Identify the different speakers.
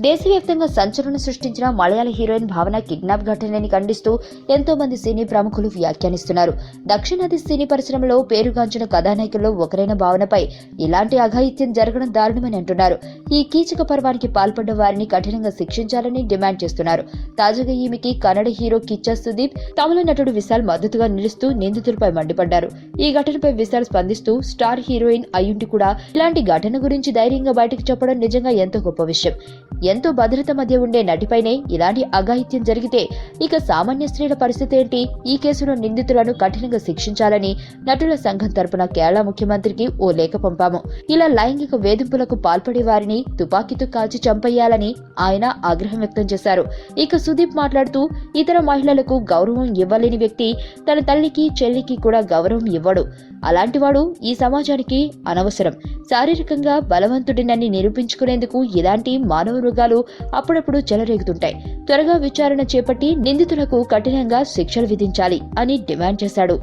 Speaker 1: దేశవ్యాప్తంగా సంచలనం సృష్టించిన మలయాళ హీరోయిన్ భావన కిడ్నాప్ ఘటనని ఖండిస్తూ ఎంతో మంది సినీ ప్రముఖులు వ్యాఖ్యానిస్తున్నారు. దక్షిణాది సినీ పరిశ్రమలో పేరుగాంచిన కథానాయకుల్లో ఒకరైన భావనపై ఇలాంటి అఘాయిత్యం జరగడం దారుణమని అంటున్నారు. ఈ కీచక పర్వానికి పాల్పడ్డ వారిని కఠినంగా శిక్షించాలని డిమాండ్ చేస్తున్నారు. తాజాగా ఈమెకి కన్నడ హీరో కిచ్చా సుదీప్, తమిళ నటుడు విశాల్ మద్దతుగా నిలుస్తూ నిందితులపై మండిపడ్డారు. ఈ ఘటనపై విశాల్ స్పందిస్తూ స్టార్ హీరోయిన్ అయ్యుండి కూడా ఇలాంటి ఘటన గురించి ధైర్యంగా బయటకు చెప్పడం నిజంగా ఎంతో గొప్ప విషయం. ఎంతో భద్రత మధ్య ఉండే నటిపైనే ఇలాంటి అఘాయిత్యం జరిగితే ఇక సామాన్య స్త్రీల పరిస్థితి ఏంటి? ఈ కేసులో నిందితులను కఠినంగా శిక్షించాలని నటుల సంఘం తరపున కేరళ ముఖ్యమంత్రికి ఓ లేఖ పంపాము. ఇలా లైంగిక వేధింపులకు పాల్పడే వారిని తుపాకీతో కాల్చి చంపేయాలని ఆయన ఆగ్రహం వ్యక్తం చేశారు. ఇక సుదీప్ మాట్లాడుతూ, ఇతర మహిళలకు గౌరవం ఇవ్వలేని వ్యక్తి తన తల్లికి చెల్లికి కూడా గౌరవం ఇవ్వడు. అలాంటివాడు ఈ సమాజానికి అనవసరం. శారీరకంగా బలవంతుడినని నిరూపించుకునేందుకు ఇలాంటి మానవ మృగాలు అప్పుడప్పుడు చెలరేగుతుంటాయి. త్వరగా విచారణ చేపట్టి నిందితులకు కఠినంగా శిక్షలు విధించాలి అని డిమాండ్ చేశాడు.